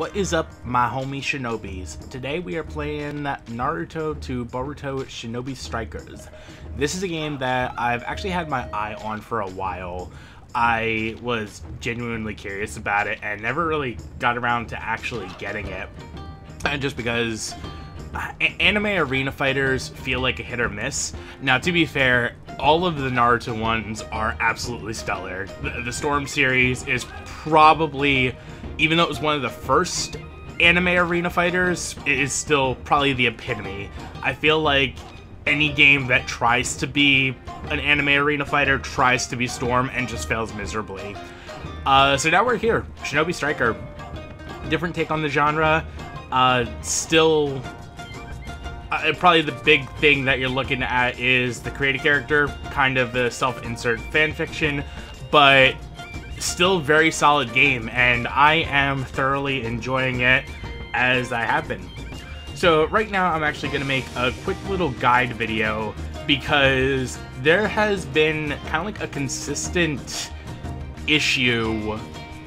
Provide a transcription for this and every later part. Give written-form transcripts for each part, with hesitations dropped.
What is up, my homie Shinobis? Today we are playing Naruto to Boruto Shinobi Strikers. This is a game that I've actually had my eye on for a while. I was genuinely curious about it and never really got around to actually getting it. Just because anime arena fighters feel like a hit or miss. Now, to be fair, all of the Naruto ones are absolutely stellar. The Storm series is probably, even though it was one of the first anime arena fighters, it is still probably the epitome. I feel like any game that tries to be an anime arena fighter tries to be Storm and just fails miserably. So now we're here, Shinobi Striker. Different take on the genre. Still, probably the big thing that you're looking at is the created character, kind of the self-insert fanfiction, but still very solid game, and I am thoroughly enjoying it as I have been. So right now I'm actually going to make a quick little guide video because there has been kind of like a consistent issue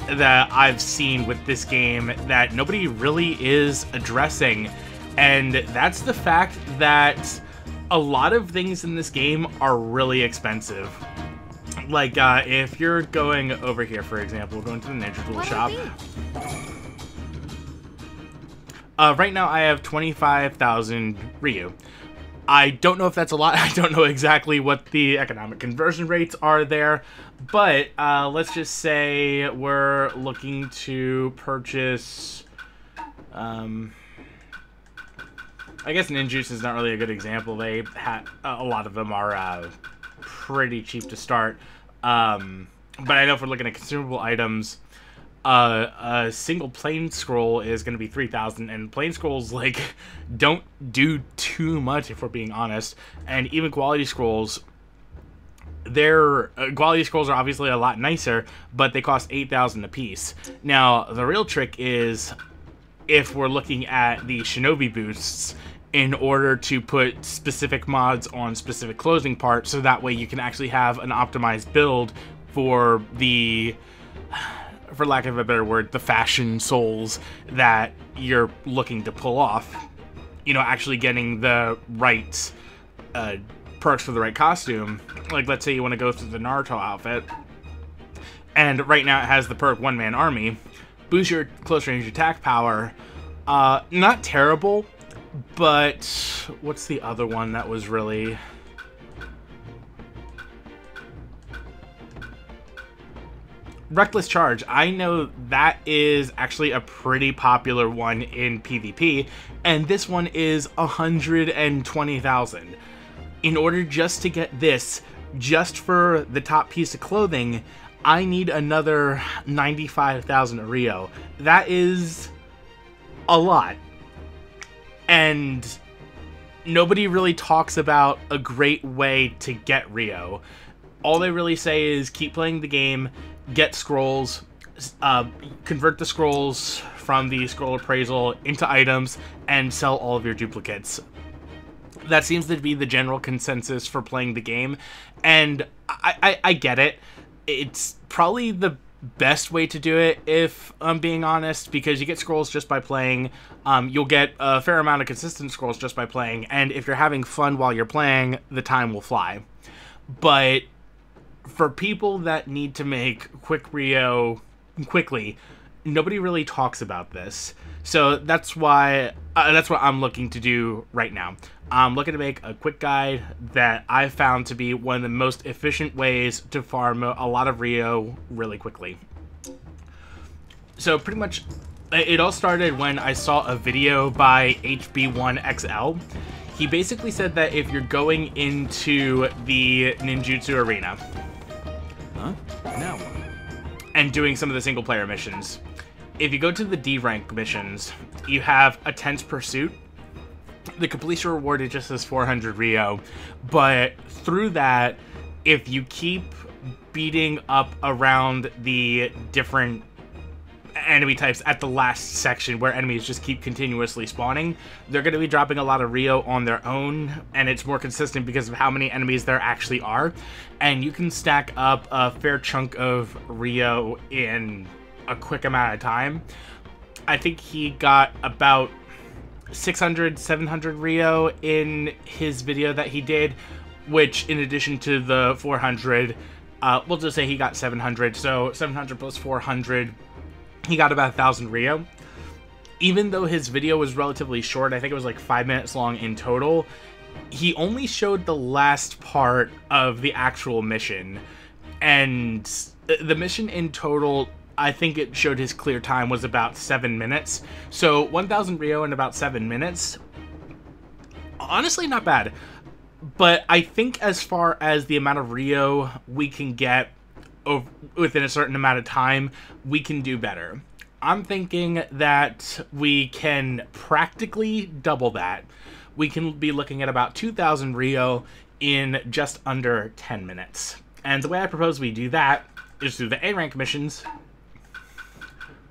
that I've seen with this game that nobody really is addressing, and that's the fact that a lot of things in this game are really expensive. Like, if you're going over here, for example, going to the Ninja Tool shop. Right now I have 25,000 Ryu. I don't know if that's a lot. I don't know exactly what the economic conversion rates are there, but let's just say we're looking to purchase, I guess Ninjutsu is not really a good example. They have, a lot of them are pretty cheap to start, but I know if we're looking at consumable items, a single plane scroll is going to be 3,000, and plane scrolls, like, don't do too much if we're being honest. And even quality scrolls, quality scrolls are obviously a lot nicer, but they cost 8,000 a piece. Now the real trick is if we're looking at the Shinobi boosts, in order to put specific mods on specific closing parts, so that way you can actually have an optimized build for the, for lack of a better word, the fashion souls that you're looking to pull off. You know, actually getting the right perks for the right costume. Like, let's say you want to go through the Naruto outfit, and right now it has the perk One Man Army. Boost your close range attack power. Not terrible, but what's the other one that was really... Reckless Charge. I know that is actually a pretty popular one in PvP, and this one is 120,000. In order just to get this, just for the top piece of clothing, I need another 95,000 Rio. That is a lot. And nobody really talks about a great way to get Rio. All they really say is keep playing the game, get scrolls, convert the scrolls from the scroll appraisal into items, and sell all of your duplicates. That seems to be the general consensus for playing the game, and I get it. It's probably the best way to do it, if I'm being honest, because you get scrolls just by playing. You'll get a fair amount of consistent scrolls just by playing, and if you're having fun while you're playing, the time will fly. But for people that need to make quick Rio quickly, nobody really talks about this. So that's why that's what I'm looking to do right now. I'm looking to make a quick guide that I found to be one of the most efficient ways to farm a lot of Rio really quickly. So pretty much it all started when I saw a video by HB1XL. He basically said that if you're going into the Ninjutsu arena, and doing some of the single player missions, if you go to the D rank missions, you have a tense pursuit. The completion reward is just as 400 Rio, but through that, if you keep beating up around the different enemy types at the last section where enemies just keep continuously spawning, they're going to be dropping a lot of Rio on their own, and it's more consistent because of how many enemies there actually are, and you can stack up a fair chunk of Rio in a quick amount of time. I think he got about 600, 700 Rio in his video that he did, which in addition to the 400, we'll just say he got 700. So 700 plus 400, he got about 1,000 Rio. Even though his video was relatively short, I think it was like 5 minutes long in total, he only showed the last part of the actual mission. And the mission in total, I think it showed his clear time was about 7 minutes. So 1,000 Rio in about 7 minutes. Honestly, not bad. But I think as far as the amount of Rio we can get within a certain amount of time, we can do better. I'm thinking that we can practically double that. We can be looking at about 2,000 Rio in just under 10 minutes. And the way I propose we do that is through the A rank missions,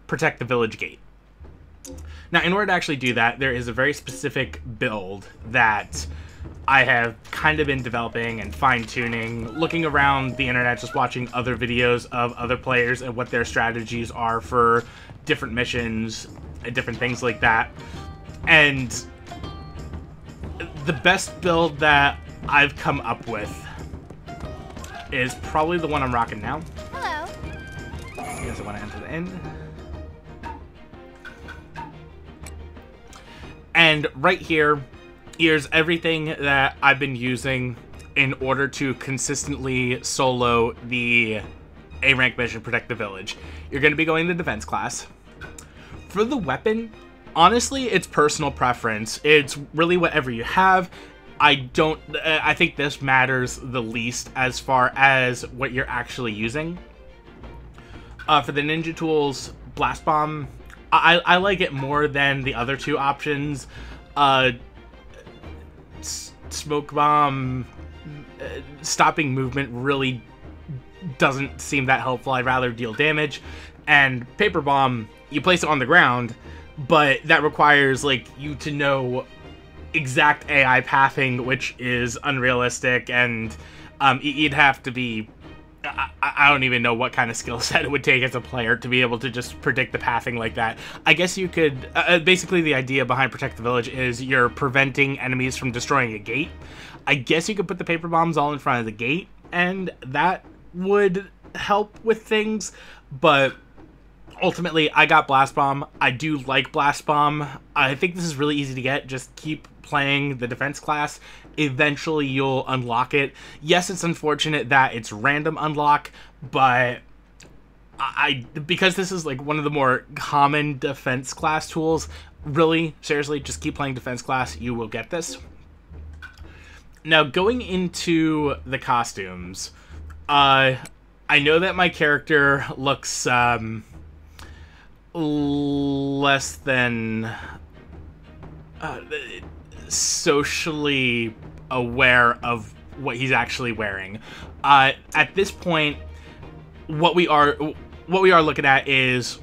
protect the village gate. Now, in order to actually do that, there is a very specific build that I have kind of been developing and fine-tuning, looking around the internet, just watching other videos of other players and what their strategies are for different missions and different things like that. And the best build that I've come up with is probably the one I'm rocking now. Hello. I guess I want to enter the inn. And right here, here's everything that I've been using in order to consistently solo the A rank mission, Protect the Village. You're going to be going to defense class. For the weapon, honestly, it's personal preference. It's really whatever you have. I think this matters the least as far as what you're actually using. For the ninja tools, Blast Bomb, I like it more than the other two options. Smoke Bomb, stopping movement really doesn't seem that helpful. I'd rather deal damage. And Paper Bomb, you place it on the ground, but that requires like you to know exact AI pathing, which is unrealistic, and you'd have to be... I don't even know what kind of skill set it would take as a player to be able to just predict the pathing like that. I guess you could... basically, the idea behind Protect the Village is you're preventing enemies from destroying a gate. I guess you could put the paper bombs all in front of the gate, and that would help with things, but ultimately, I got Blast Bomb. I do like Blast Bomb. I think this is really easy to get. Just keep playing the defense class. Eventually, you'll unlock it. Yes, it's unfortunate that it's random unlock, but because this is like one of the more common defense class tools, really, seriously, just keep playing defense class. You will get this. Now, going into the costumes, I know that my character looks less than socially aware of what he's actually wearing. At this point, what we are looking at is,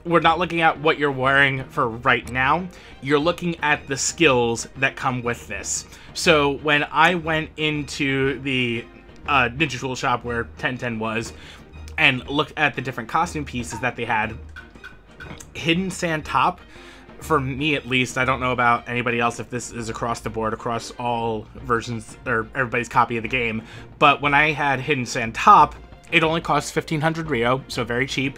we're not looking at what you're wearing for right now. You're looking at the skills that come with this. So when I went into the Ninja Tool shop where 1010 was and looked at the different costume pieces that they had, Hidden Sand Top, for me at least, I don't know about anybody else if this is across the board, across all versions or everybody's copy of the game, but when I had Hidden Sand Top, it only cost 1,500 Rio, so very cheap.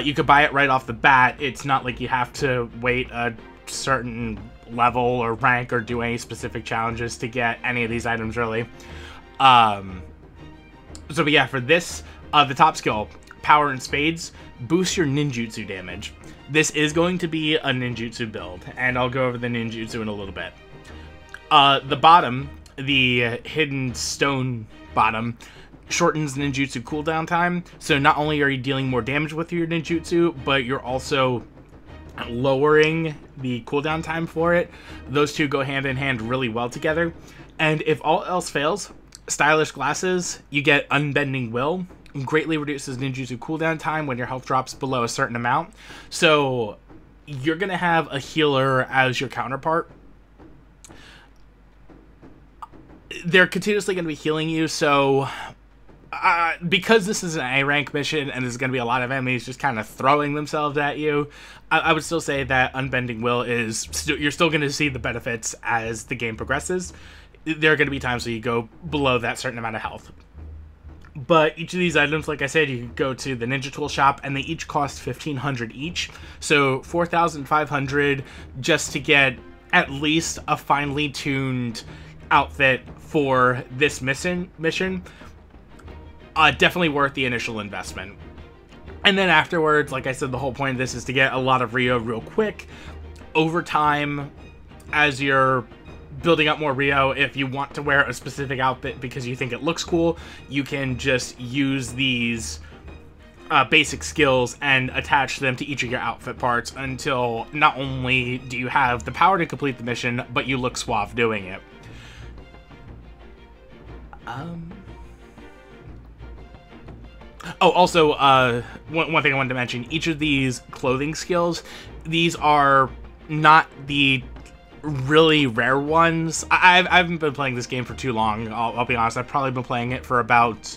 You could buy it right off the bat. It's not like you have to wait a certain level or rank or do any specific challenges to get any of these items, really. But yeah, for this, the top skill, Power and Spades, boost your ninjutsu damage. This is going to be a ninjutsu build, and I'll go over the ninjutsu in a little bit. The bottom, the hidden stone bottom, shortens ninjutsu cooldown time, so not only are you dealing more damage with your ninjutsu, but you're also lowering the cooldown time for it. Those two go hand in hand really well together. And if all else fails, Stylish Glasses, you get Unbending Will, greatly reduces ninjutsu cooldown time when your health drops below a certain amount. So you're going to have a healer as your counterpart. They're continuously going to be healing you, so because this is an A rank mission and there's going to be a lot of enemies just kind of throwing themselves at you, I would still say that Unbending Will is you're still going to see the benefits as the game progresses. There are going to be times where you go below that certain amount of health. But each of these items, like I said, you can go to the Ninja Tool shop, and they each cost 1,500 each. So 4,500 just to get at least a finely tuned outfit for this mission. Definitely worth the initial investment. And then afterwards, like I said, the whole point of this is to get a lot of Ryo real quick. Over time, as you're building up more Ryo, if you want to wear a specific outfit because you think it looks cool, you can just use these basic skills and attach them to each of your outfit parts until not only do you have the power to complete the mission, but you look suave doing it. Oh, also, one thing I wanted to mention, each of these clothing skills, these are not the really rare ones. I haven't been playing this game for too long, I'll be honest. I've probably been playing it for about...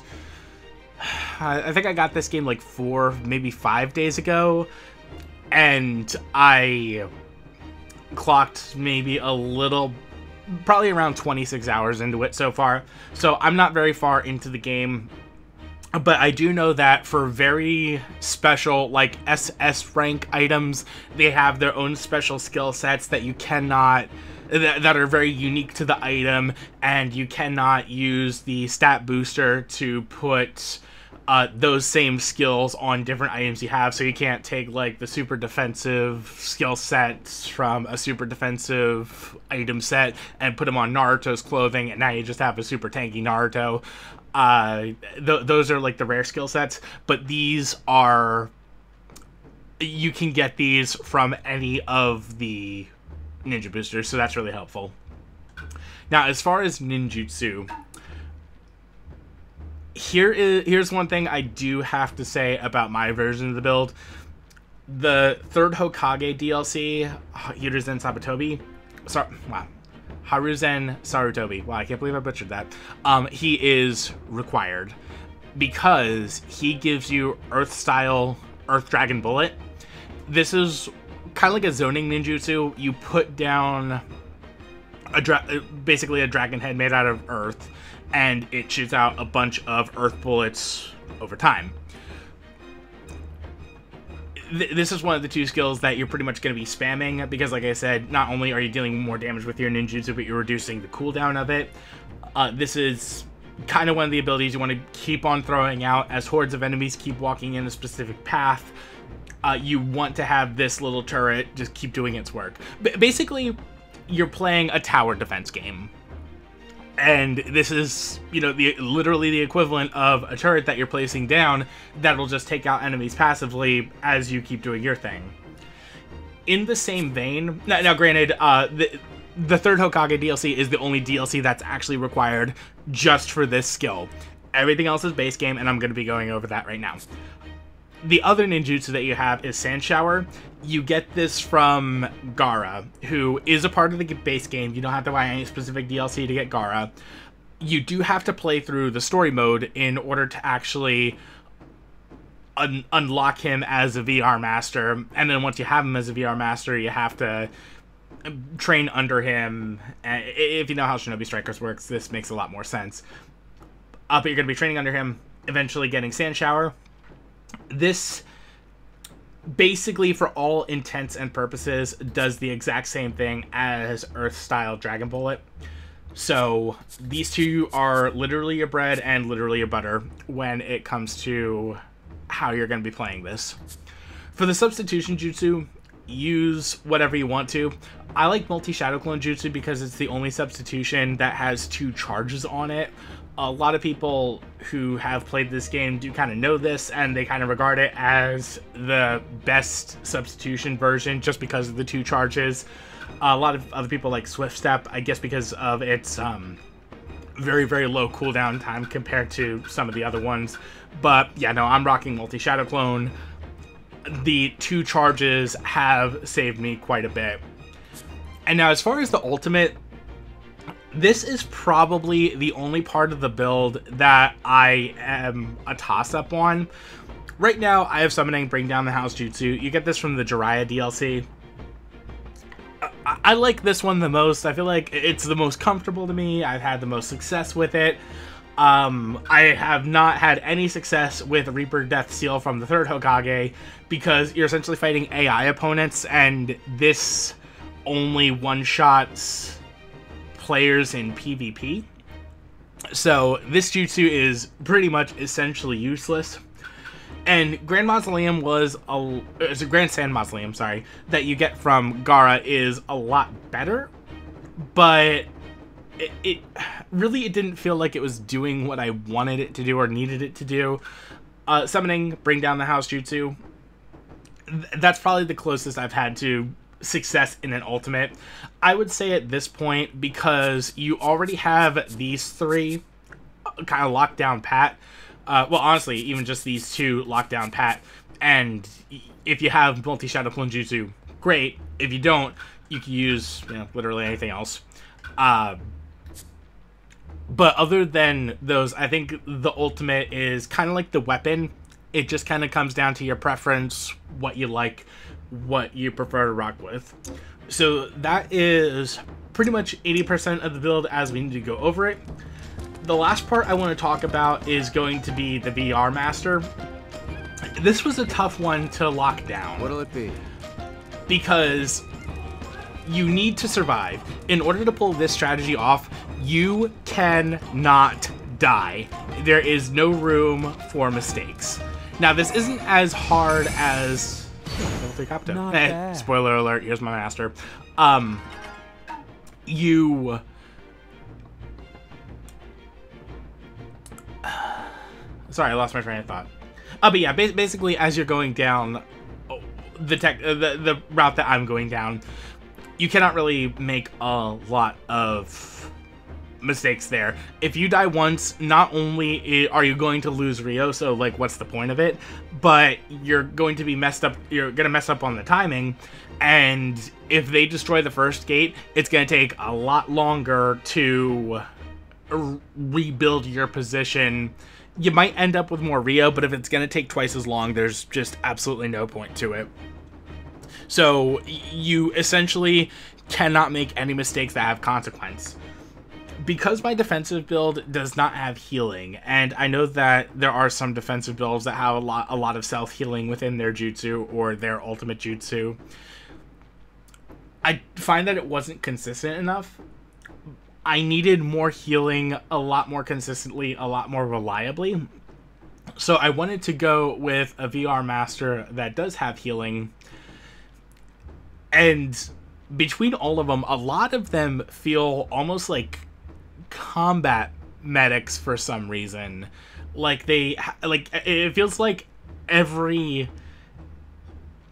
I think I got this game like 4, maybe 5 days ago, and I clocked maybe a little... probably around 26 hours into it so far. So I'm not very far into the game. But I do know that for very special, like, SS rank items, they have their own special skill sets that you cannot, that are very unique to the item, and you cannot use the stat booster to put those same skills on different items you have. So you can't take, like, the super defensive skill sets from a super defensive item set and put them on Naruto's clothing, and now you just have a super tanky Naruto. Those are like the rare skill sets, but these are, you can get these from any of the ninja boosters, so that's really helpful. Now, as far as ninjutsu, here's one thing I do have to say about my version of the build. The third Hokage DLC, Hiruzen Sarutobi, Hiruzen Sarutobi. Wow, I can't believe I butchered that. He is required because he gives you Earth-style Earth Dragon Bullet. This is kind of like a zoning ninjutsu. You put down basically a dragon head made out of earth, and it shoots out a bunch of earth bullets over time. This is one of the two skills that you're pretty much going to be spamming because, like I said, not only are you dealing more damage with your ninjutsu, but you're reducing the cooldown of it. This is kind of one of the abilities you want to keep on throwing out as hordes of enemies keep walking in a specific path. You want to have this little turret just keep doing its work. Basically, you're playing a tower defense game. And this is, you know, literally the equivalent of a turret that you're placing down that'll just take out enemies passively as you keep doing your thing. In the same vein, now granted, the third Hokage DLC is the only DLC that's actually required just for this skill. Everything else is base game, and I'm going to be going over that right now. The other ninjutsu that you have is Sand Shower. You get this from Gaara, who is a part of the base game. You don't have to buy any specific DLC to get Gaara. You do have to play through the story mode in order to actually unlock him as a VR master. And then once you have him as a VR master, you have to train under him. If you know how Shinobi Strikers works, this makes a lot more sense. But you're going to be training under him, eventually getting Sand Shower. This, basically, for all intents and purposes, does the exact same thing as Earth-style Dragon Bullet. So, these two are literally your bread and literally your butter when it comes to how you're going to be playing this. For the substitution jutsu, use whatever you want to. I like multi-shadow clone jutsu because it's the only substitution that has 2 charges on it. A lot of people who have played this game do kind of know this, and they kind of regard it as the best substitution version just because of the 2 charges. A lot of other people like Swift Step, I guess because of its very, very low cooldown time compared to some of the other ones. But yeah, no, I'm rocking multi-shadow clone. The 2 charges have saved me quite a bit. And now as far as the ultimate, This is probably the only part of the build that I am a toss-up on. Right now, I have Summoning Bring Down the House Jutsu. You get this from the Jiraiya DLC. I like this one the most. I feel like it's the most comfortable to me. I've had the most success with it. I have not had any success with Reaper Death Seal from the third Hokage because you're essentially fighting AI opponents, and this only one-shots players in PvP. So this jutsu is pretty much essentially useless. And Grand Mausoleum it's a Grand Sand Mausoleum, sorry, that you get from Gaara is a lot better, but it really didn't feel like it was doing what I wanted it to do or needed it to do. Summoning Bring Down the House Jutsu, that's probably the closest I've had to success in an ultimate. I would say at this point, because you already have these three kind of locked down pat, well, honestly, even just these two lockdown pat, and if you have multi-shadow clone jutsu, great. If you don't, you can use, you know, literally anything else. But other than those, I think the ultimate is kind of like the weapon. It just kind of comes down to your preference, what you like, what you prefer to rock with. So that is pretty much 80% of the build as we need to go over it. The last part I want to talk about is going to be the VR Master. This was a tough one to lock down. What'll it be? Because you need to survive. In order to pull this strategy off, you cannot die. There is no room for mistakes. Now, this isn't as hard as... spoiler alert, here's my master. Sorry, I lost my train of thought. But yeah, basically, as you're going down the route that I'm going down, you cannot really make a lot of mistakes there. If you die once, not only are you going to lose Rio, so like, what's the point of it? But you're going to be messed up. You're gonna mess up on the timing, and if they destroy the first gate, it's gonna take a lot longer to rebuild your position. You might end up with more Rio, but if it's going to take twice as long, there's just absolutely no point to it. So you essentially cannot make any mistakes that have consequence. Because my defensive build does not have healing, and I know that there are some defensive builds that have a lot of self-healing within their jutsu or their ultimate jutsu, I find that it wasn't consistent enough. I needed more healing a lot more consistently, a lot more reliably. So I wanted to go with a VR Master that does have healing. And between all of them, a lot of them feel almost like combat medics for some reason. Like it feels like every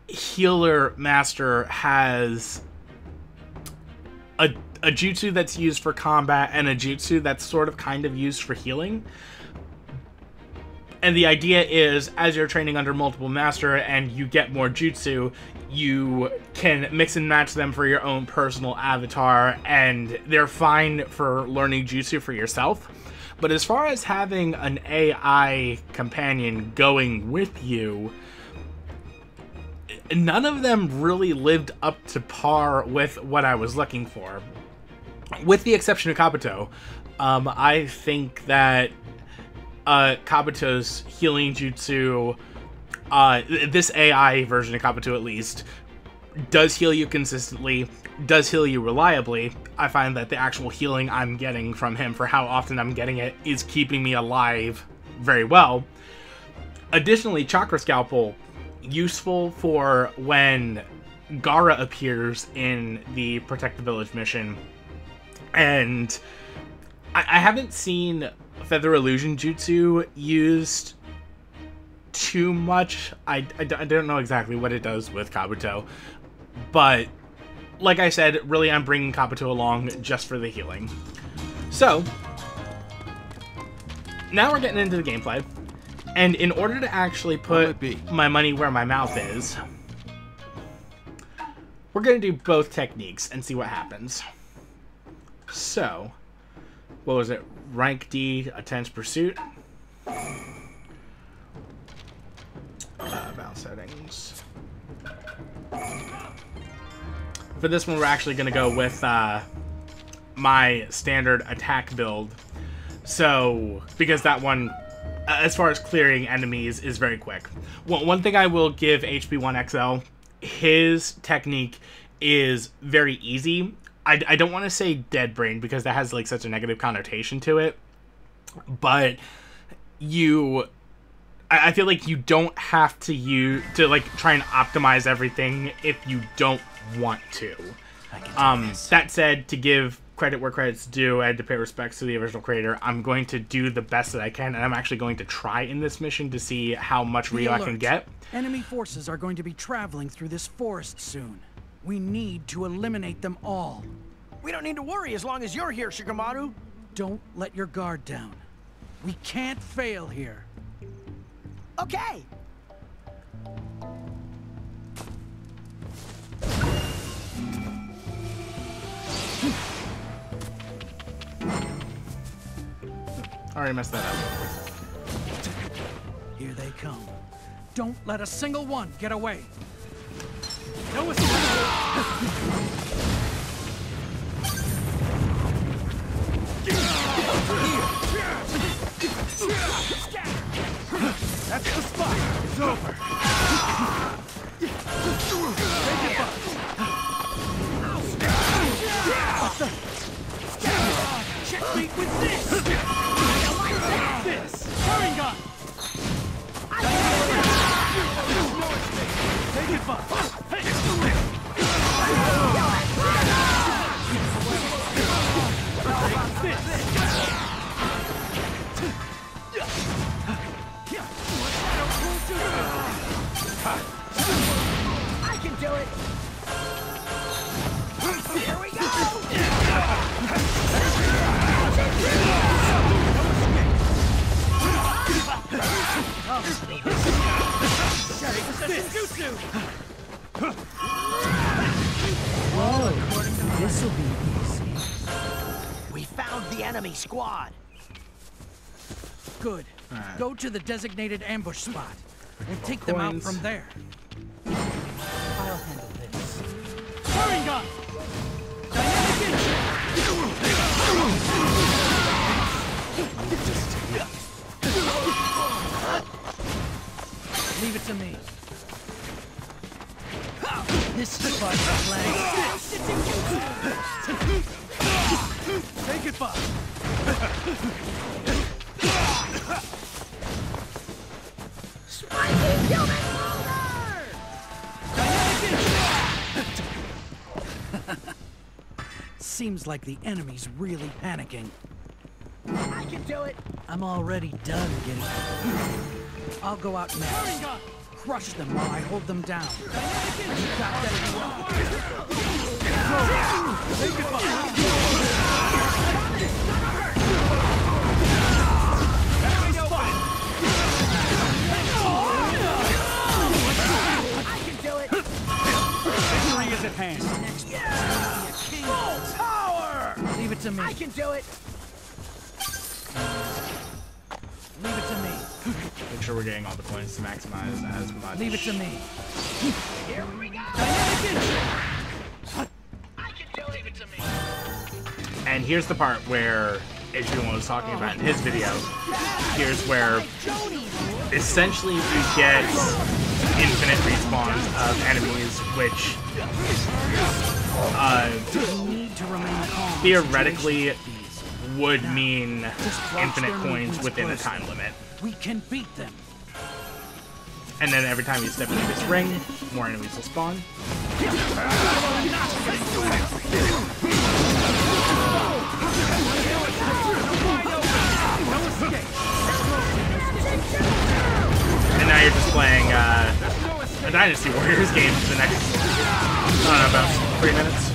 healer master has a jutsu that's used for combat and a jutsu that's sort of kind of used for healing. And the idea is, as you're training under multiple master and you get more jutsu, you can mix and match them for your own personal avatar, and they're fine for learning jutsu for yourself. But as far as having an AI companion going with you, none of them really lived up to par with what I was looking for. With the exception of Kabuto. I think that Kabuto's healing jutsu, this AI version of Kabuto at least, does heal you consistently, does heal you reliably. I find that the actual healing I'm getting from him for how often I'm getting it is keeping me alive very well. Additionally, Chakra Scalpel, useful for when Gaara appears in the Protect the Village mission. And I haven't seen Feather Illusion Jutsu used too much. I don't know exactly what it does with Kabuto, but like I said, really I'm bringing Kabuto along just for the healing. So now we're getting into the gameplay, and in order to actually put my money where my mouth is, we're going to do both techniques and see what happens. So what was it? Rank D, Intense Pursuit. Battle settings. For this one, we're actually going to go with my standard attack build. So, because that one, as far as clearing enemies, is very quick. Well, one thing I will give HP1XL, his technique is very easy. I don't want to say dead brain because that has like such a negative connotation to it, but I feel like you don't have to like try and optimize everything if you don't want to. That said, to give credit where credit's due and to pay respects to the original creator, I'm going to do the best that I can, and I'm actually going to try in this mission to see how much Ryo I can get. Enemy forces are going to be traveling through this forest soon. We need to eliminate them all. We don't need to worry as long as you're here, Shikamaru. Don't let your guard down. We can't fail here. Okay. Already messed that up. Here they come. Don't let a single one get away. No escape. That's the spot. It's over. Take it back. Checkmate with this. This. Hurry gun. Take it back. I can do it. Here we go. Whoa, this'll be easy. We found the enemy squad. Good. Go to the designated ambush spot. We'll take them out from there. I'll handle this. Hurry gun. Leave it to me. This is fun play. Take it back. Spiky human boulder! Seems like the enemy's really panicking. I can do it. I'm already done getting. I'll go out next. Crush them while I hold them down. You got that? Take it back. I can do it. Victory is at hand. Full power. Leave it to me. I can do it. Leave it to me. Make sure we're getting all the coins to maximize as much. Leave it to me. Here we go. I can do it. Leave it to me. And here's the part where Adrian was talking about in his video. Here's where essentially you get infinite respawns of enemies, which theoretically would mean infinite coins within a time limit. We can beat them. And then every time you step into this ring, more enemies will spawn. And now you're just playing a Dynasty Warriors game for the next, I don't know, about 3 minutes.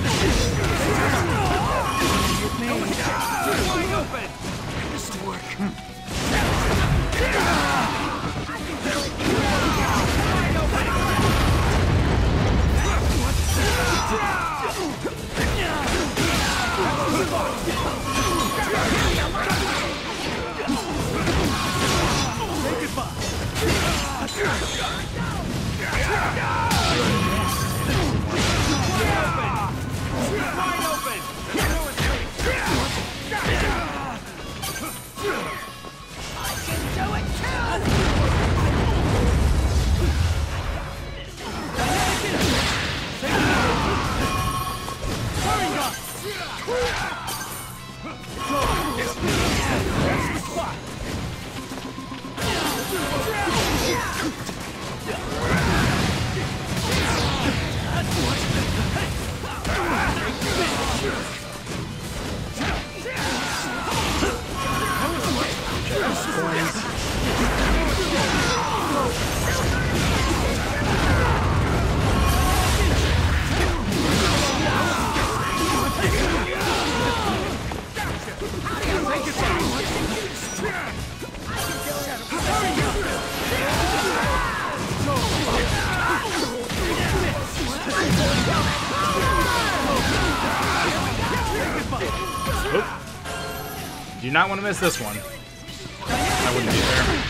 This will work. That's the spot. Do not want to miss this one. That wouldn't be fair.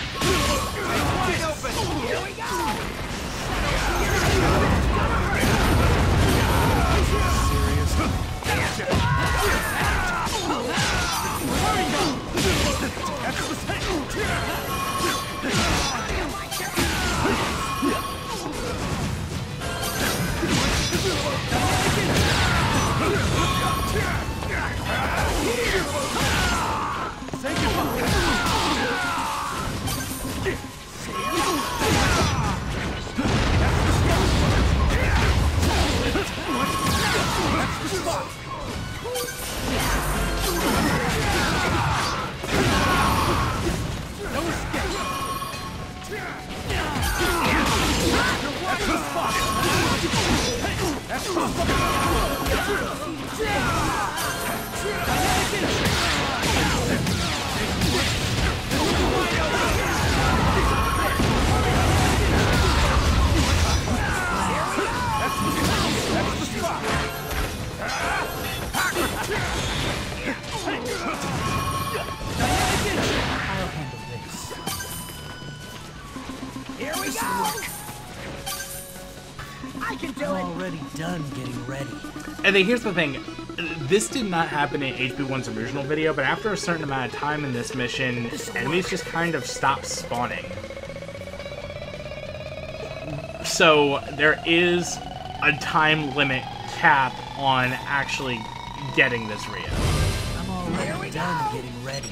Already done getting ready. And then here's the thing. This did not happen in HP1's original video, but after a certain amount of time in this mission, enemies just kind of stop spawning. So there is a time limit cap on actually getting this Rio. I'm already done getting ready.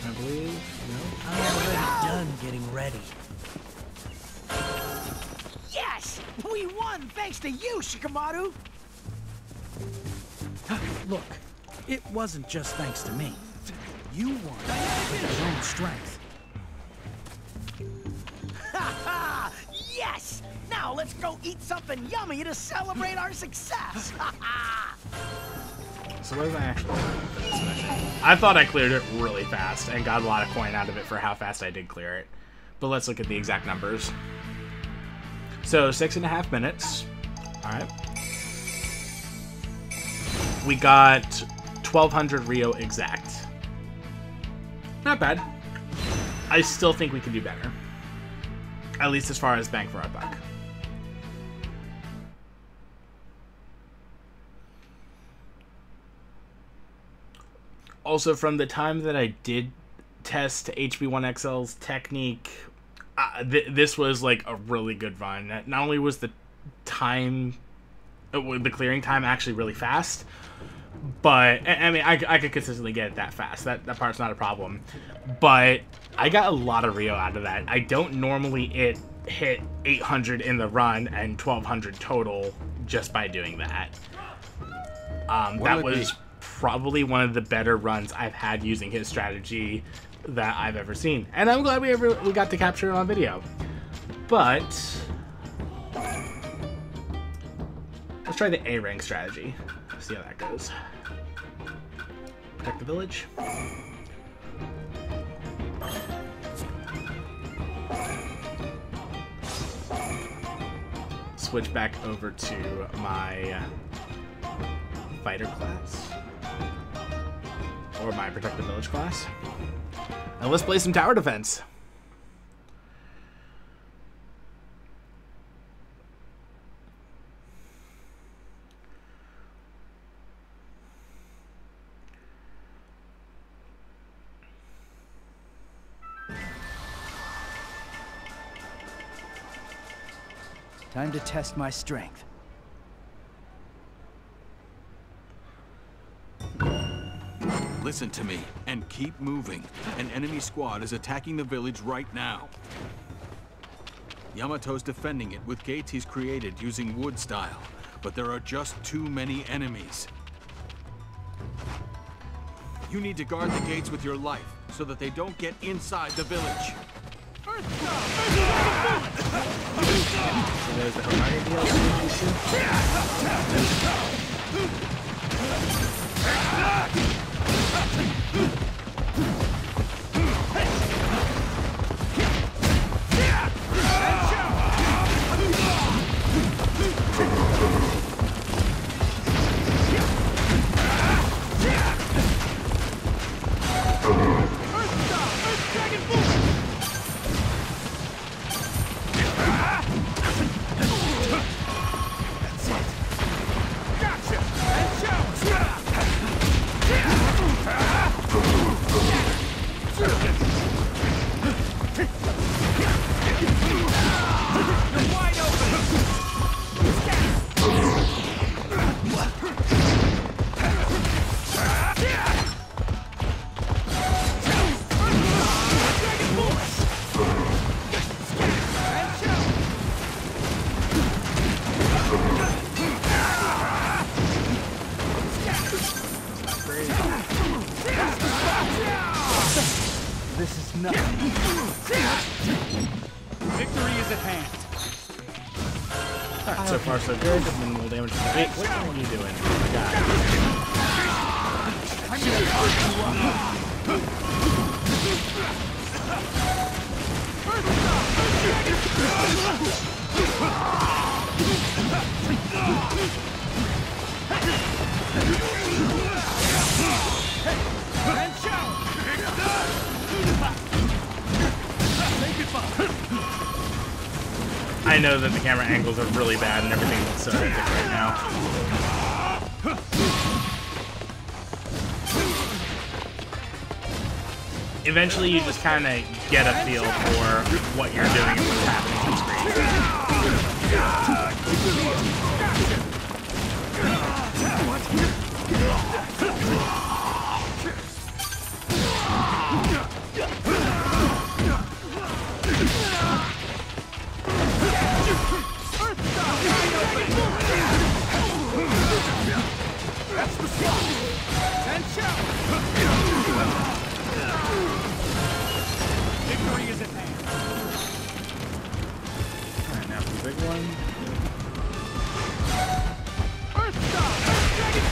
I believe, no? I'm already done getting ready. Yes! We won thanks to you, Shikamaru! Look, it wasn't just thanks to me. You won with your own strength. Ha ha! Yes! Now let's go eat something yummy to celebrate our success! Ha ha! So what did I actually do for this mission? I thought I cleared it really fast and got a lot of coin out of it for how fast I did clear it. But let's look at the exact numbers. So 6.5 minutes. Alright. We got 1,200 Rio exact. Not bad. I still think we could do better. At least as far as bang for our buck. Also, from the time that I did test HB1XL's technique, this was like a really good run. Not only was the time, the clearing time actually really fast, but I mean, I could consistently get it that fast. That part's not a problem. But I got a lot of Rio out of that. I don't normally hit 800 in the run and 1,200 total just by doing that. That was probably one of the better runs I've had using his strategy that I've ever seen, and I'm glad we got to capture it on video. But let's try the A rank strategy. See how that goes. Protect the village. Switch back over to my fighter class. Or my protect the village class. And let's play some tower defense. Time to test my strength. Listen to me and keep moving. An enemy squad is attacking the village right now. Yamato's defending it with gates he's created using wood style, but there are just too many enemies. You need to guard the gates with your life so that they don't get inside the village. So there's the Homage This is nothing. Victory is at hand. Alright, so far so good. Minimal damage to the gate. What are you doing? Oh my god. I'm gonna fuck I know that the camera angles are really bad and everything looks so hectic right now. Eventually you just kind of get a feel for what you're doing and what's happening on Victory is at hand. Alright, now for the big one. Dragon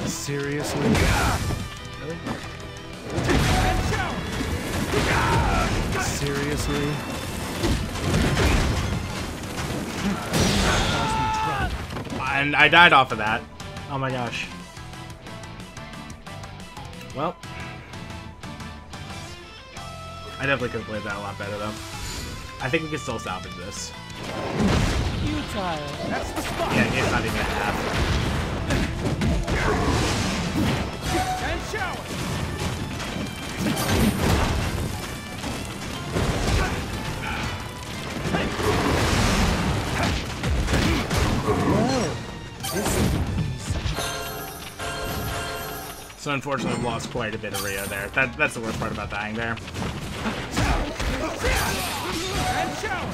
Seriously? Really? Seriously? And I died off of that. Oh my gosh. Well. I definitely could have played that a lot better though. I think we can still salvage this. Futile. That's the spot. Yeah, it's not even a half. And shower. So unfortunately we lost quite a bit of Rio there. That's the worst part about dying there. And shower.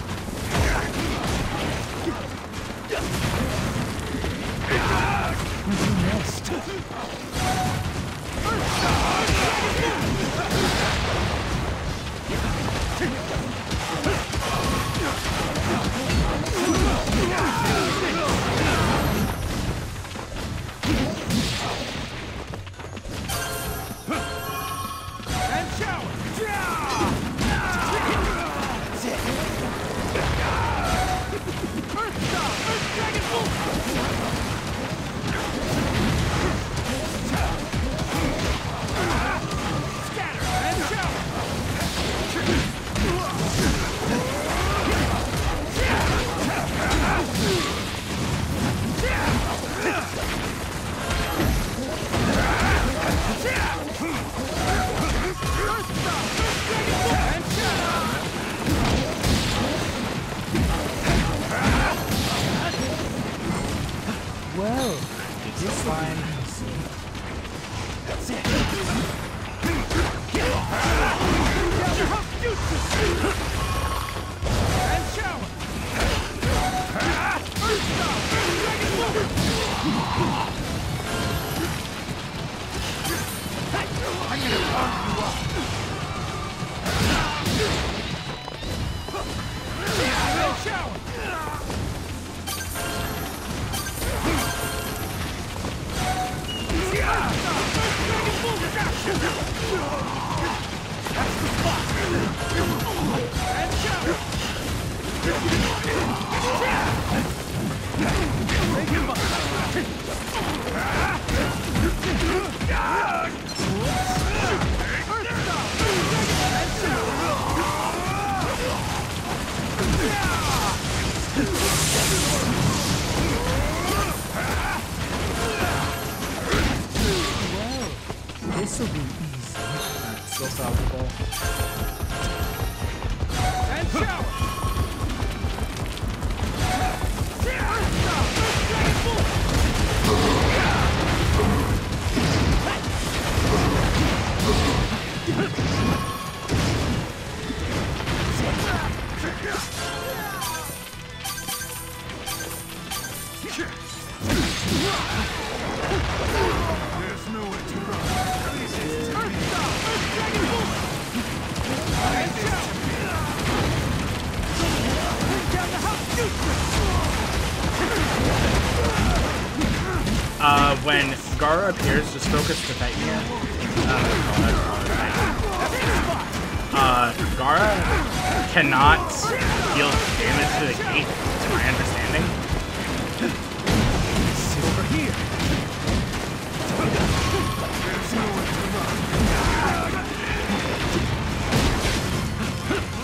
Well, It's fine. That's it. And shower. First stop. Dragon Ball. I'm gonna fuck you up. And shower. That's the spot. And shower. Make him up. First stop. And shower. this'll be easy. Still solvable. And shower. There's nowhere to run. This is When Gaara appears, just focus the Titan. Gaara cannot deal damage to the gate, to my understanding. over here.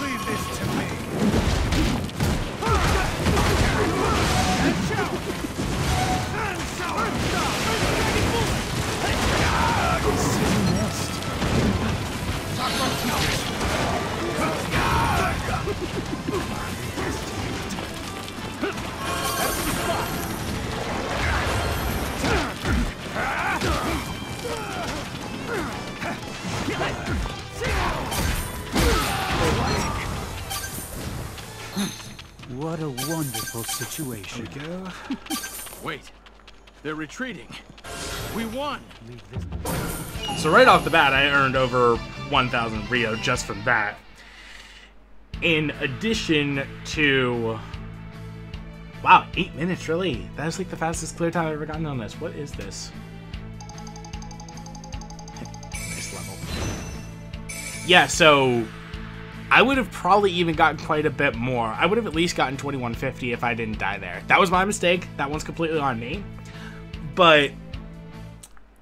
leave this to me. What a wonderful situation. Go. Wait, they're retreating. We won. So right off the bat, I earned over 1,000 Rio just from that. In addition to... Wow, 8 minutes, really? That is like the fastest clear time I've ever gotten on this. What is this? Nice level. Yeah, so... I would have probably even gotten quite a bit more. I would have at least gotten 2150 if I didn't die there. That was my mistake. That one's completely on me. But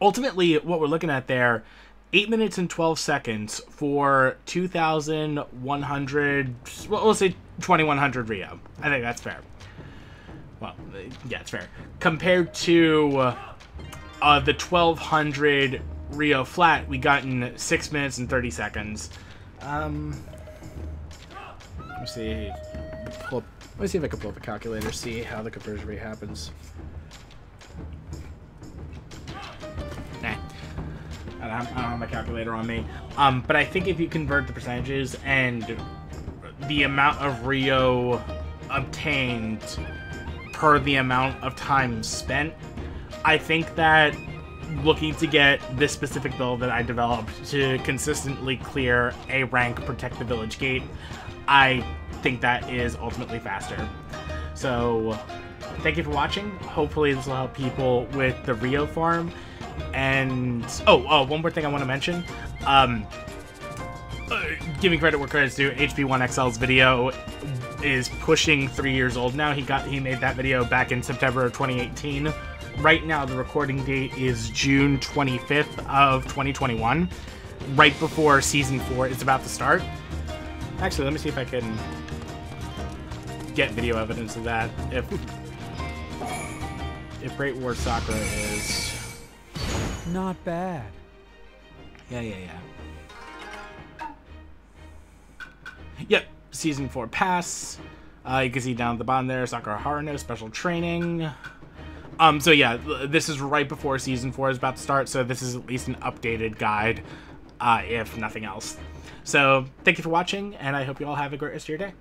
ultimately, what we're looking at there, 8 minutes and 12 seconds for 2,100, well, we'll say 2,100 Rio. I think that's fair. Well, yeah, it's fair. Compared to the 1,200 Rio flat, we got in 6 minutes and 30 seconds. Let me see. Let me see if I can pull up a calculator, see how the conversion rate happens. Nah. I don't have my calculator on me. But I think if you convert the percentages and the amount of Rio obtained per the amount of time spent, I think that looking to get this specific build that I developed to consistently clear a rank Protect the Village gate, I think that is ultimately faster. So thank you for watching. Hopefully this will help people with the Rio farm. And oh, one more thing I want to mention. Giving credit where credit's due, HB1XL's video is pushing 3 years old now. He made that video back in September of 2018. Right now the recording date is June 25th of 2021, right before season 4 is about to start. Actually, let me see if I can get video evidence of that. If Great War Sakura is... Not bad. Yeah. Yep, season 4 pass. You can see down at the bottom there, Sakura Haruno special training. So yeah, this is right before Season 4 is about to start, so this is at least an updated guide, if nothing else. So thank you for watching, and I hope you all have a great rest of your day.